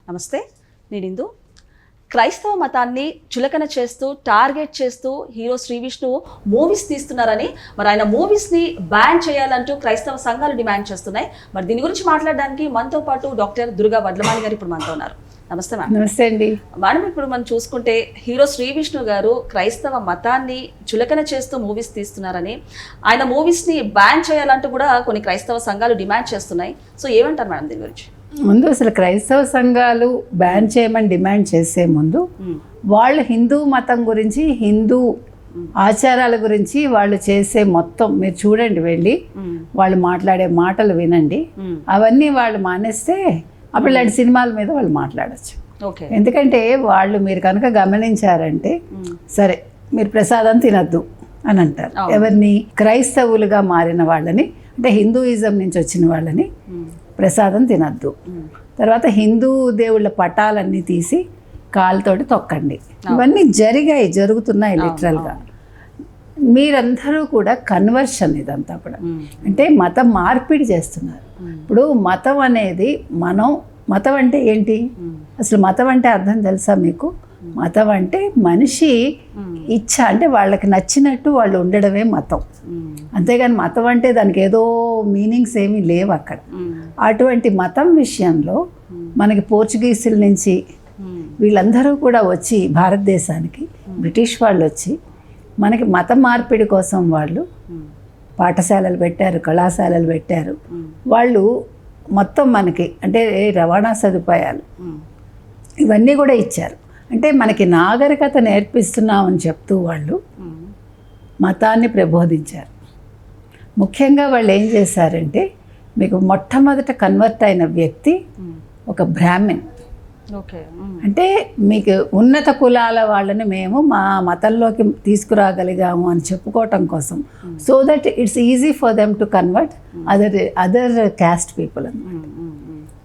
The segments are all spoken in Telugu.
నమస్తే, నేను ఇందు. క్రైస్తవ మతాన్ని చులకన చేస్తూ టార్గెట్ చేస్తూ హీరో శ్రీ విష్ణు మూవీస్ తీస్తున్నారని, మరి ఆయన మూవీస్ని బ్యాన్ చేయాలంటూ క్రైస్తవ సంఘాలు డిమాండ్ చేస్తున్నాయి. మరి దీని గురించి మాట్లాడడానికి మనతో పాటు డాక్టర్ దుర్గా వడ్లమాలి గారు ఇప్పుడు మనతో ఉన్నారు. నమస్తే మేడం. నమస్తే అండి మేడం, ఇప్పుడు మనం చూసుకుంటే హీరో శ్రీ విష్ణు గారు క్రైస్తవ మతాన్ని చులకన చేస్తూ మూవీస్ తీస్తున్నారని, ఆయన మూవీస్ని బ్యాన్ చేయాలంటూ కూడా కొన్ని క్రైస్తవ సంఘాలు డిమాండ్ చేస్తున్నాయి. సో ఏమంటారు మేడం దీని గురించి? ముందు అసలు క్రైస్తవ సంఘాలు బ్యాన్ చేయమని డిమాండ్ చేసే ముందు వాళ్ళు హిందూ మతం గురించి, హిందూ ఆచారాల గురించి వాళ్ళు చేసే మొత్తం మీరు చూడండి, వెళ్ళి వాళ్ళు మాట్లాడే మాటలు వినండి. అవన్నీ వాళ్ళు మానేస్తే అప్పుడు ఇలాంటి సినిమాల మీద వాళ్ళు మాట్లాడచ్చు. ఎందుకంటే వాళ్ళు మీరు కనుక గమనించారంటే, సరే మీరు ప్రసాదం తినద్దు అని అంటారు. ఎవరిని? క్రైస్తవులుగా మారిన వాళ్ళని, అంటే హిందూయిజం నుంచి వచ్చిన వాళ్ళని ప్రసాదం తినద్దు. తర్వాత హిందూ దేవుళ్ళ పటాలన్నీ తీసి కాలుతోటి తొక్కండి. ఇవన్నీ జరుగుతున్నాయి లిటరల్గా. మీరందరూ కూడా కన్వర్షన్, ఇదంతా కూడా అంటే మతం మార్పిడి చేస్తున్నారు. ఇప్పుడు మతం అనేది మతం అంటే ఏంటి? అసలు మతం అంటే అర్థం తెలుసా మీకు? మతం అంటే మనిషి ఇచ్చ, అంటే వాళ్ళకి నచ్చినట్టు వాళ్ళు ఉండడమే మతం. అంతేగాని మతం అంటే దానికి ఏదో మీనింగ్స్ ఏమీ లేవు అక్కడ. అటువంటి మతం విషయంలో మనకి పోర్చుగీసుల నుంచి వీళ్ళందరూ కూడా వచ్చి భారతదేశానికి, బ్రిటిష్ వాళ్ళు వచ్చి మనకి మత మార్పిడి కోసం వాళ్ళు పాఠశాలలు పెట్టారు, కళాశాలలు పెట్టారు. వాళ్ళు మొత్తం మనకి అంటే రవాణా సదుపాయాలు ఇవన్నీ కూడా ఇచ్చారు. అంటే మనకి నాగరికత నేర్పిస్తున్నామని చెప్తూ వాళ్ళు మతాన్ని ప్రబోధించారు. ముఖ్యంగా వాళ్ళు ఏం చేశారంటే, మీకు మొట్టమొదట కన్వర్ట్ అయిన వ్యక్తి ఒక బ్రాహ్మణ్. అంటే మీకు ఉన్నత కులాల వాళ్ళని మేము మా మతంలోకి తీసుకురాగలిగాము అని చెప్పుకోవటం కోసం, so that it's easy for them to convert other caste people అన్నమాట.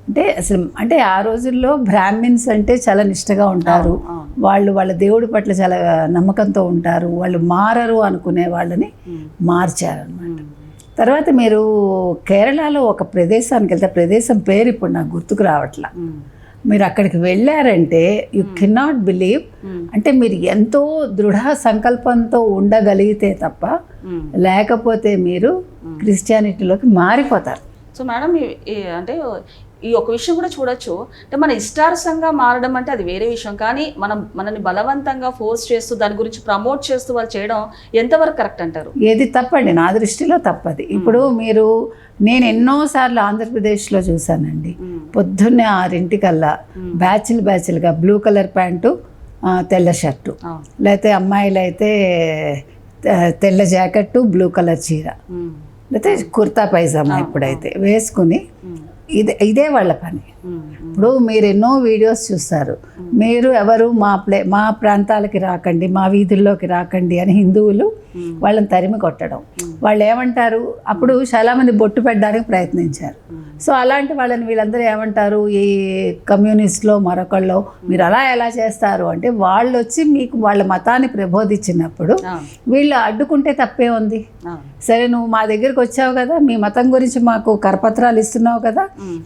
అంటే అసలు అంటే ఆ రోజుల్లో బ్రాహ్మిన్స్ అంటే చాలా నిష్టగా ఉంటారు, వాళ్ళు వాళ్ళ దేవుడి పట్ల చాలా నమ్మకంతో ఉంటారు, వాళ్ళు మారరు అనుకునే వాళ్ళని మార్చారనమాట. తర్వాత మీరు కేరళలో ఒక ప్రదేశానికి వెళ్తే, ప్రదేశం పేరు ఇప్పుడు నాకు గుర్తుకు రావట్లా, మీరు అక్కడికి వెళ్ళారంటే యు కెనాట్ బిలీవ్. అంటే మీరు ఎంతో దృఢ సంకల్పంతో ఉండగలిగితే తప్ప, లేకపోతే మీరు క్రిస్టియానిటీలోకి మారిపోతారు. సో మేడం, అంటే ఈ ఒక విషయం కూడా చూడొచ్చు, అంటే మన ఇష్టానుసారంగా మారడం అంటే అది వేరే విషయం, కానీ మనని బలవంతంగా ఫోర్స్ చేస్తూ దాని గురించి ప్రమోట్ చేస్తూ వాళ్ళు చేయడం ఎంతవరకు కరెక్ట్ అంటారు? ఏది తప్పండి, నా దృష్టిలో తప్పది. ఇప్పుడు నేను ఎన్నోసార్లు ఆంధ్రప్రదేశ్లో చూశానండి. పొద్దున్నే 6 బ్యాచ్లుగా బ్లూ కలర్ ప్యాంటు, తెల్ల షర్టు, లేకపోతే అమ్మాయిలు అయితే తెల్ల జాకెట్టు, బ్లూ కలర్ చీర, లేకపోతే కుర్తా పైజామా ఇప్పుడైతే వేసుకుని ఇదే వాళ్ళ పని. ఇప్పుడు మీరు ఎన్నో వీడియోస్ చూస్తారు, మీరు ఎవరు మా ప్రాంతాలకి రాకండి, మా వీధుల్లోకి రాకండి అని హిందువులు వాళ్ళని తరిమి కొట్టడం. వాళ్ళు ఏమంటారు, అప్పుడు చాలామంది బొట్టు పెట్టడానికి ప్రయత్నించారు. సో అలాంటి వాళ్ళని వీళ్ళందరూ ఏమంటారు, ఈ కమ్యూనిస్ట్లో మరొకళ్ళు మీరు అలా ఎలా చేస్తారు అంటే, వాళ్ళు వచ్చి మీకు వాళ్ళ మతాన్ని ప్రబోధించినప్పుడు వీళ్ళు అడ్డుకుంటే తప్పే ఉంది. సరే, నువ్వు మా దగ్గరికి వచ్చావు కదా, మీ మతం గురించి మాకు కరపత్రాలు ఇస్తున్నావు కదా,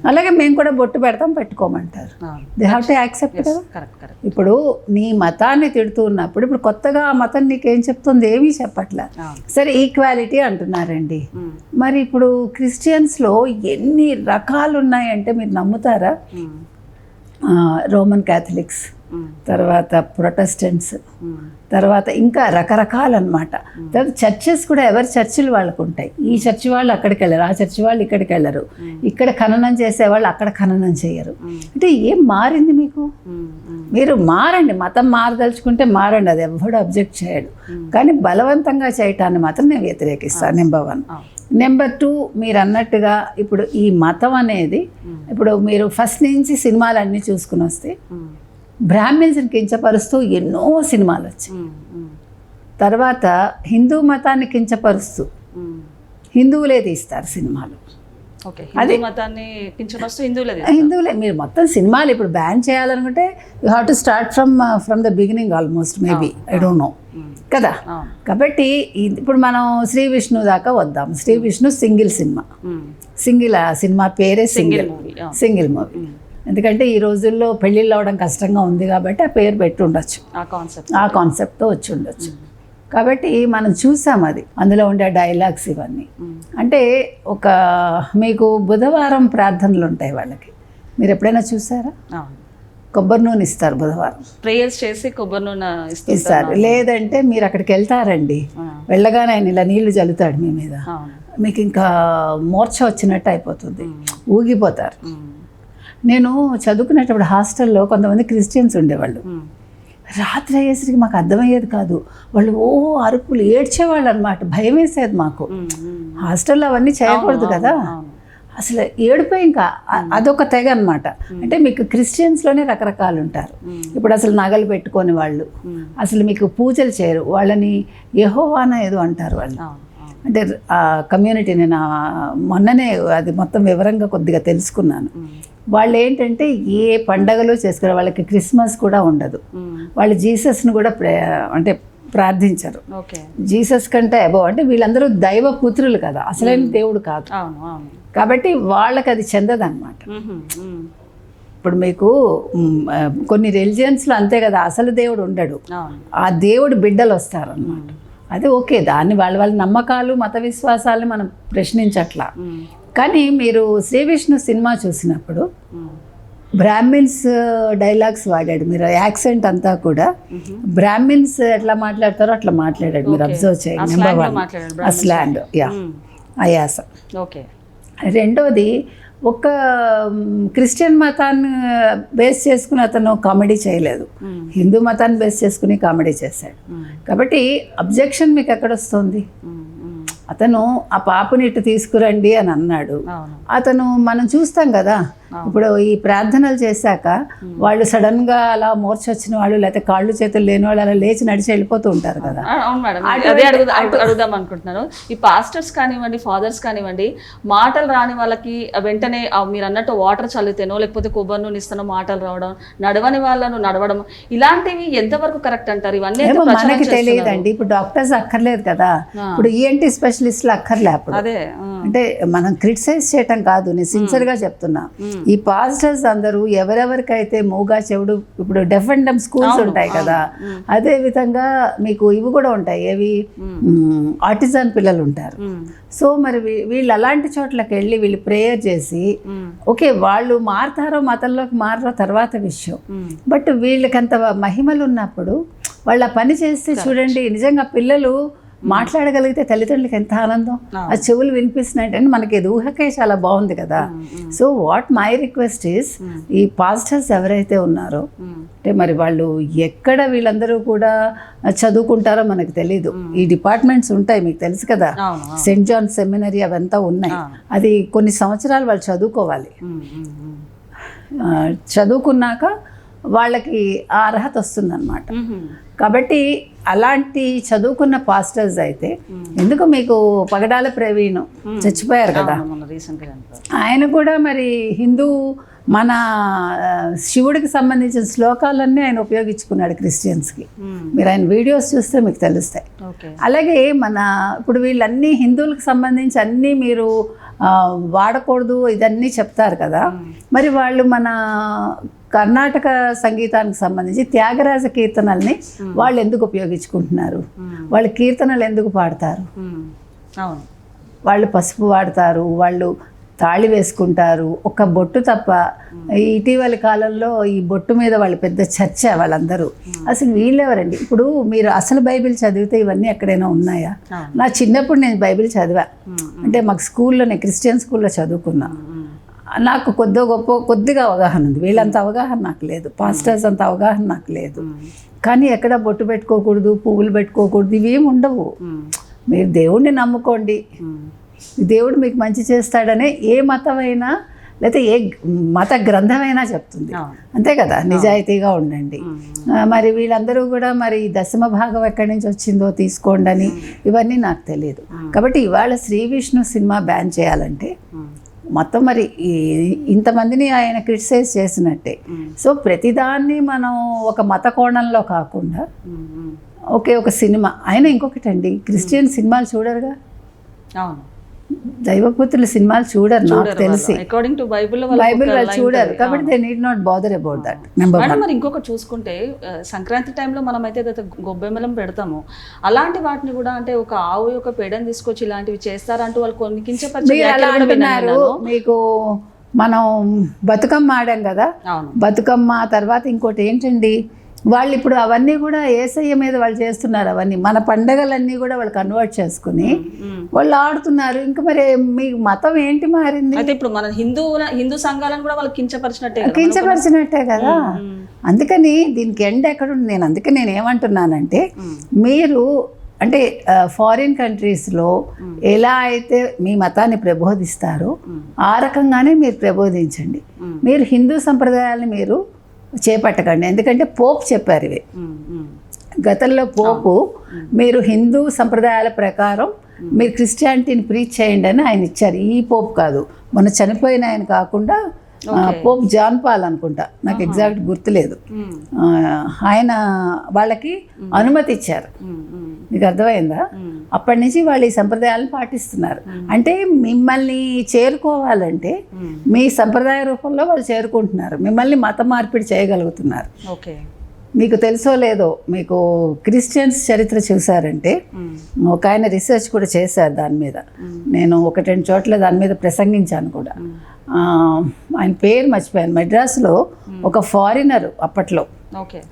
అలాగే మేము కూడా బొట్టు పెడతాం, పెట్టుకోమంటారు. దే హ్యావ్ టు యాక్సెప్ట్ కదా. ఇప్పుడు నీ మతాన్ని తిడుతూ ఉన్నప్పుడు, ఇప్పుడు కొత్తగా ఆ మతం నీకేం చెప్తుంది? ఏమీ చెప్పట్లే. సరే, ఈక్వాలిటీ అంటున్నారండి. మరి ఇప్పుడు క్రిస్టియన్స్లో ఎన్ని రకాలు ఉన్నాయంటే మీరు నమ్ముతారా? రోమన్ క్యాథలిక్స్, తర్వాత ప్రొటెస్టెంట్స్, తర్వాత ఇంకా రకరకాలన్నమాట. తర్వాత చర్చెస్ కూడా ఎవరి చర్చిలు వాళ్ళకు ఉంటాయి. ఈ చర్చి వాళ్ళు అక్కడికి వెళ్ళరు, ఆ చర్చి వాళ్ళు ఇక్కడికి వెళ్ళరు, ఇక్కడ ఖననం చేసేవాళ్ళు అక్కడ ఖననం చేయరు. అంటే ఏం మారింది మీకు? మీరు మారండి, మతం మారదలుచుకుంటే మారండి, అది ఎవడు అబ్జెక్ట్ చేయడు. కానీ బలవంతంగా చేయటాన్ని మాత్రం నేను వ్యతిరేకిస్తాను. నెంబర్ 1. నెంబర్ 2, మీరు అన్నట్టుగా ఇప్పుడు ఈ మతం అనేది, ఇప్పుడు మీరు ఫస్ట్ నుంచి సినిమాలన్నీ చూసుకుని వస్తే బ్రాహ్మిన్స్ని కించపరుస్తూ ఎన్నో సినిమాలు వచ్చాయి. తర్వాత హిందూ మతాన్ని కించపరుస్తూ హిందువులే తీస్తారు సినిమాలు. హిందువులే. మీరు మొత్తం సినిమాలు ఇప్పుడు బ్యాన్ చేయాలనుకుంటే you have to start from the beginning almost, maybe, I don't know కదా. కాబట్టి ఇప్పుడు మనం శ్రీ విష్ణు దాకా వద్దాం. Sri Vishnu single cinema, single cinema పేరే సింగిల్ మూవీ. ఎందుకంటే ఈ రోజుల్లో పెళ్ళిళ్ళు అవడం కష్టంగా ఉంది కాబట్టి ఆ పేరు పెట్టి ఉండొచ్చు, ఆ కాన్సెప్ట్తో వచ్చి ఉండొచ్చు. కాబట్టి మనం చూసాం అది, అందులో ఉండే డైలాగ్స్ ఇవన్నీ. అంటే ఒక మీకు బుధవారం ప్రార్థనలు ఉంటాయి వాళ్ళకి, మీరు ఎప్పుడైనా చూసారా? కొబ్బరి నూనె ఇస్తారు బుధవారం, ప్రేయర్స్ చేసి కొబ్బరి నూనె ఇస్తారు. లేదంటే మీరు అక్కడికి వెళ్తారండి, వెళ్ళగానే ఆయన ఇలా నీళ్లు చల్లుతాడు మీ మీద, మీకు ఇంకా మోర్చ వచ్చినట్టు అయిపోతుంది, ఊగిపోతారు. నేను చదువుకునేటప్పుడు హాస్టల్లో కొంతమంది క్రిస్టియన్స్ ఉండేవాళ్ళు. రాత్రి అయ్యేసరికి మాకు అర్థమయ్యేది కాదు, వాళ్ళు అరుపులు ఏడ్చేవాళ్ళు అనమాట, భయం వేసేది మాకు. హాస్టల్లో అవన్నీ చేయకూడదు కదా, అసలు ఏడిపోయి ఇంకా అదొక తెగ అనమాట. అంటే మీకు క్రిస్టియన్స్లోనే రకరకాలు ఉంటారు. ఇప్పుడు అసలు నగలు పెట్టుకొని వాళ్ళు అసలు మీకు పూజలు చేయరు, వాళ్ళని యెహోవాన ఏదో అంటారు వాళ్ళు. అంటే ఆ కమ్యూనిటీ నేను మొన్ననే అది మొత్తం వివరంగా కొద్దిగా తెలుసుకున్నాను. వాళ్ళు ఏంటంటే ఏ పండగలు చేసుకున్నారు, వాళ్ళకి క్రిస్మస్ కూడా ఉండదు, వాళ్ళు జీసస్ను కూడా అంటే ప్రార్థించరు. జీసస్ కంటే అబౌవ్, అంటే వీళ్ళందరూ దైవ పుత్రులు కదా, అసలైన దేవుడు కాదు కాబట్టి వాళ్ళకి అది చెందదన్నమాట. ఇప్పుడు మీకు కొన్ని రిలిజియన్స్లో అంతే కదా, అసలు దేవుడు ఉండడు, ఆ దేవుడు బిడ్డలు వస్తారు అన్నమాట. అది ఓకే, దాన్ని వాళ్ళ నమ్మకాలు మత విశ్వాసాలని మనం ప్రశ్నించట్లా. కానీ మీరు శ్రీ విష్ణు సినిమా చూసినప్పుడు బ్రాహ్మిన్స్ డైలాగ్స్ వాడాడు, మీరు యాక్సెంట్ అంతా కూడా బ్రాహ్మిన్స్ ఎట్లా మాట్లాడతారో అట్లా మాట్లాడాడు, మీరు అబ్జర్వ్ చేయండి. నెంబర్ 1 ఆ స్లాంగ్, ఆ యాస. రెండోది, ఒక క్రిస్టియన్ మతాన్ని బేస్ చేసుకుని అతను కామెడీ చేయలేదు, హిందూ మతాన్ని బేస్ చేసుకుని కామెడీ చేశాడు. కాబట్టి అబ్జెక్షన్ మీకు ఎక్కడ వస్తుంది? అతను ఆ పాపని ఇటు తీసుకురండి అని అన్నాడు. అతను మనం చూస్తాం కదా, ఇప్పుడు ఈ ప్రార్థనలు చేశాక వాళ్ళు సడన్ గా అలా మోర్చ వచ్చిన వాళ్ళు, లేకపోతే కాళ్ళు చేతులు లేని వాళ్ళు అలా లేచి నడిచి వెళ్ళిపోతూ ఉంటారు కదా. అవును మేడం, అదే అడుగుదాం అనుకుంటున్నాను. ఈ పాస్టర్స్ కానివ్వండి, ఫాదర్స్ కానివ్వండి, మాటలు రాని వాళ్ళకి వెంటనే మీరు అన్నట్టు వాటర్ చల్లితేనో లేకపోతే కొబ్బరి నూనె ఇస్తానో మాటలు రావడం, నడవని వాళ్ళను నడవడం, ఇలాంటివి ఎంతవరకు కరెక్ట్ అంటారు? ఇవన్నీ మనకి తెలియదండి. ఇప్పుడు డాక్టర్స్ అక్కర్లేదు కదా, ఇప్పుడు ఈఎన్టీ స్పెషలిస్టులు అక్కర్లే. అప్పుడు అదే అంటే మనం క్రిటిసైజ్ చేయటం కాదు, నేను సిన్సియర్గా చెప్తున్నా. ఈ పాస్టర్స్ అందరూ ఎవరెవరికైతే మూగా చెవుడు, ఇప్పుడు డెఫ్ అండ్ డమ్ స్కూల్స్ ఉంటాయి కదా, అదే విధంగా మీకు ఇవి కూడా ఉంటాయి, ఏవి ఆటిజం పిల్లలు ఉంటారు. సో మరి వీళ్ళు అలాంటి చోట్లకి వెళ్ళి వీళ్ళు ప్రేయర్ చేసి, ఓకే వాళ్ళు మారుతారో మతంలోకి మారో తర్వాత విషయం, బట్ వీళ్ళకంత మహిమలు ఉన్నప్పుడు వాళ్ళ పని చేస్తే చూడండి, నిజంగా పిల్లలు మాట్లాడగలిగితే తల్లిదండ్రులకి ఎంత ఆనందం, ఆ చెవులు వినిపిస్తున్నాయంటే మనకి ఇది ఊహకే చాలా బాగుంది కదా. So what my request is, ఈ పాస్టర్స్ ఎవరైతే ఉన్నారో అంటే మరి వాళ్ళు ఎక్కడ వీళ్ళందరూ కూడా చదువుకుంటారో మనకు తెలీదు. ఈ డిపార్ట్మెంట్స్ ఉంటాయి మీకు తెలుసు కదా, సెయింట్ జాన్ సెమినరీ అవంతా ఉన్నాయి. అది కొన్ని సంవత్సరాలు వాళ్ళు చదువుకోవాలి, చదువుకున్నాక వాళ్ళకి ఆ అర్హత వస్తుందన్నమాట. కాబట్టి అలాంటి చదువుకున్న పాస్టర్స్ అయితే, ఎందుకు మీకు పగడాల ప్రవీణ్ చచ్చిపోయారు కదా, ఆయన కూడా మరి హిందూ మన శివుడికి సంబంధించిన శ్లోకాలన్నీ ఆయన ఉపయోగించుకున్నాడు క్రిస్టియన్స్కి. మీరు ఆయన వీడియోస్ చూస్తే మీకు తెలుస్తాయి. అలాగే మన ఇప్పుడు వీళ్ళన్నీ హిందువులకు సంబంధించి అన్నీ మీరు వాడకూడదు ఇదన్నీ చెప్తారు కదా, మరి వాళ్ళు మన కర్ణాటక సంగీతానికి సంబంధించి త్యాగరాజ కీర్తనల్ని వాళ్ళు ఎందుకు ఉపయోగించుకుంటున్నారు? వాళ్ళు కీర్తనలు ఎందుకు పాడతారు? వాళ్ళు పసుపు వాడతారు, వాళ్ళు తాళి వేసుకుంటారు, ఒక బొట్టు తప్ప. ఇటీవలి కాలంలో ఈ బొట్టు మీద వాళ్ళు పెద్ద చర్చ వాళ్ళందరూ. అసలు వీళ్ళెవరండి? ఇప్పుడు మీరు అసలు బైబిల్ చదివితే ఇవన్నీ ఎక్కడైనా ఉన్నాయా? నా చిన్నప్పుడు నేను బైబిల్ చదివా, అంటే మాకు స్కూల్లో, నేను క్రిస్టియన్ స్కూల్లో చదువుకున్నా, నాకు కొద్దిగా అవగాహన ఉంది. వీళ్ళంత అవగాహన నాకు లేదు, పాస్టర్స్ అంత అవగాహన నాకు లేదు. కానీ ఎక్కడ బొట్టు పెట్టుకోకూడదు, పువ్వులు పెట్టుకోకూడదు, ఇవేమి ఉండవు. మీరు దేవుడిని నమ్ముకోండి, దేవుడు మీకు మంచి చేస్తాడనే ఏ మతమైనా లేకపోతే ఏ మత గ్రంథమైనా చెప్తుంది, అంతే కదా. నిజాయితీగా ఉండండి. మరి వీళ్ళందరూ కూడా మరి దశమ భాగం ఎక్కడి నుంచి వచ్చిందో తీసుకోండి అని ఇవన్నీ నాకు తెలియదు. కాబట్టి ఇవాళ శ్రీ విష్ణు సినిమా బ్యాన్ చేయాలంటే మొత్తం మరి ఇంతమందిని ఆయన క్రిటిసైజ్ చేసినట్టే. సో ప్రతిదాన్ని మనం ఒక మత కోణంలో కాకుండా ఓకే ఒక సినిమా. ఆయన ఇంకొకటండి, క్రిస్టియన్ సినిమాలు చూడరుగా. దైవపుత్రులు సినిమాలు చూడరు నాకు తెలిసి. అకార్డింగ్ టు బైబిల్ బైబిల్ వాళ్ళు చూడరు కాబట్టి they need not bother about that. Number madam మరి ఇంకొకటి చూసుకుంటే సంక్రాంతి టైంలో మనం అయితే గొబ్బెమ్మలం పెడతాము, అలాంటి వాటిని కూడా అంటే ఒక ఆవు యొక్క పేడని తీసుకొచ్చి ఇలాంటివి చేస్తారంటూ వాళ్ళు కొన్ని కించపరిచే అలా అంటున్నారు. మీకు మనం బతుకమ్మ ఆడాం కదా, అవును బతుకమ్మ తర్వాత ఇంకోటి ఏంటండి, వాళ్ళు ఇప్పుడు అవన్నీ కూడా యేసయ్య మీద వాళ్ళు చేస్తున్నారు. అవన్నీ మన పండగలన్నీ కూడా వాళ్ళు కన్వర్ట్ చేసుకుని వాళ్ళు ఆడుతున్నారు. ఇంకా మరి మీ మతం ఏంటి మారింది? అయితే ఇప్పుడు మన హిందూ సంఘాలను కూడా వాళ్ళు కించపరిచినట్టే కదా. అందుకని దీనికి ఎండ్ ఎక్కడుంది? నేను ఏమంటున్నానంటే, మీరు అంటే ఫారిన్ కంట్రీస్లో ఎలా అయితే మీ మతాన్ని ప్రబోధిస్తారో ఆ రకంగానే మీరు ప్రబోధించండి. మీరు హిందూ సంప్రదాయాలను మీరు చేపట్టకండి. ఎందుకంటే పోప్ చెప్పారు ఇవి. గతంలో పోపు మీరు హిందూ సంప్రదాయాల ప్రకారం మీరు క్రిస్టియానిటీని ప్రీచ్ చేయండి అని ఆయన ఇచ్చారు. ఈ పోప్ కాదు, మొన్న చనిపోయిన ఆయన కాకుండా పోప్ జాన్ పాల్ అనుకుంటా, నాకు ఎగ్జాక్ట్ గుర్తులేదు. ఆయన వాళ్ళకి అనుమతి ఇచ్చారు. మీకు అర్థమైందా? అప్పటి నుంచి వాళ్ళు ఈ సంప్రదాయాలను పాటిస్తున్నారు. అంటే మిమ్మల్ని చేరుకోవాలంటే మీ సంప్రదాయ రూపంలో వాళ్ళు చేరుకుంటున్నారు, మిమ్మల్ని మత మార్పిడి చేయగలుగుతున్నారు. ఓకే, మీకు తెలుసో లేదో, మీకు క్రిస్టియన్స్ చరిత్ర చూసారంటే ఒక ఆయన రీసెర్చ్ కూడా చేశారు దాని మీద. నేను 1-2 చోట్ల దాని మీద ప్రసంగించాను కూడా. ఆయన పేరు మర్చిపోయాను. మెడ్రాస్లో ఒక ఫారినర్ అప్పట్లో,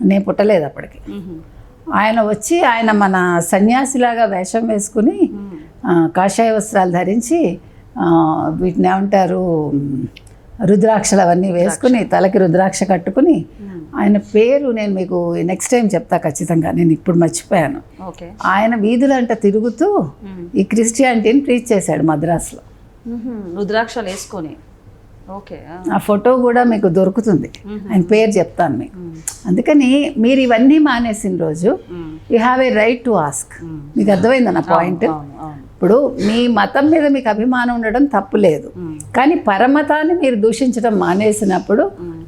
నేను పుట్టలేదు అప్పటికి, ఆయన వచ్చి ఆయన మన సన్యాసిలాగా వేషం వేసుకుని కాషాయ వస్త్రాలు ధరించి వీటిని ఏమంటారు రుద్రాక్షలు అవన్నీ వేసుకుని తలకి రుద్రాక్ష కట్టుకుని, ఆయన పేరు నేను మీకు నెక్స్ట్ టైం చెప్తా ఖచ్చితంగా, నేను ఇప్పుడు మర్చిపోయాను. ఆయన వీధులంట తిరుగుతూ ఈ క్రిస్టియానిటీని ప్రీచ్ చేశాడు మద్రాసులో, రుద్రాక్షలు వేసుకొని. ఆ ఫోటో కూడా మీకు దొరుకుతుంది, ఆయన పేరు చెప్తాను మీకు. అందుకని మీరు ఇవన్నీ మానేసిన రోజు you have a right to ask. మీకు అర్థమైందా నా పాయింట్? ఇప్పుడు మీ మతం మీద మీకు అభిమానం ఉండడం తప్పు లేదు, కానీ పరమతాన్ని మీరు దూషించడం మానేసినప్పుడు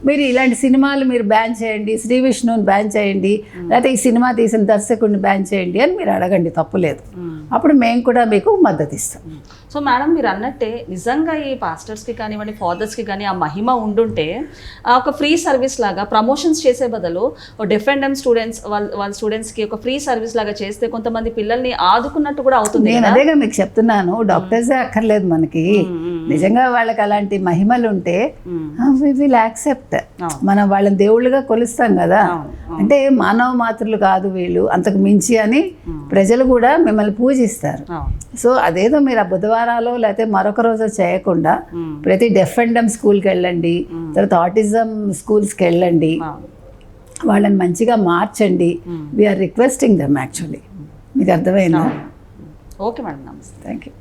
మీరు ఇలాంటి సినిమాలు మీరు బ్యాన్ చేయండి, శ్రీ విష్ణుని బ్యాన్ చేయండి, లేకపోతే ఈ సినిమా తీసిన దర్శకుడిని బ్యాన్ చేయండి అని మీరు అడగండి, తప్పు లేదు. అప్పుడు మేము కూడా మీకు మద్దతు ఇస్తాం. సో మేడం మీరు అన్నట్టే నిజంగా ఈ పాస్టర్స్కి కానివ్వండి, ఫాదర్స్కి కానీ ఆ మహిమ ఉండుంటే ఒక ఫ్రీ సర్వీస్ లాగా ప్రమోషన్స్ చేసే బదులు డిఫరెంట్ స్టూడెంట్స్ వాళ్ళ స్టూడెంట్స్కి ఒక ఫ్రీ సర్వీస్ లాగా చేస్తే కొంతమంది పిల్లల్ని ఆదుకున్నట్టు కూడా అవుతుంది. నేను అదేగా మీకు చెప్తున్నాను, డాక్టర్సే అక్కర్లేదు మనకి. నిజంగా వాళ్ళకి అలాంటి మహిమలు ఉంటే వి విల్ యాక్సెప్ట్. మనం వాళ్ళని దేవుళ్ళుగా కొలుస్తాం కదా. అంటే మానవ మాతృలు కాదు వీళ్ళు, అంతకు మించి అని ప్రజలు కూడా మిమ్మల్ని పూజిస్తారు. సో అదేదో మీరు ఆ బుధవారాలు లేకపోతే మరొక రోజు చేయకుండా ప్రతి డెఫ్ అండ్ డమ్ స్కూల్కి వెళ్ళండి, తర్వాత ఆటిజం స్కూల్స్కి వెళ్ళండి, వాళ్ళని మంచిగా మార్చండి. We are requesting them actually. మీకు అర్థమైందా? Okay madam, namaste, thank you.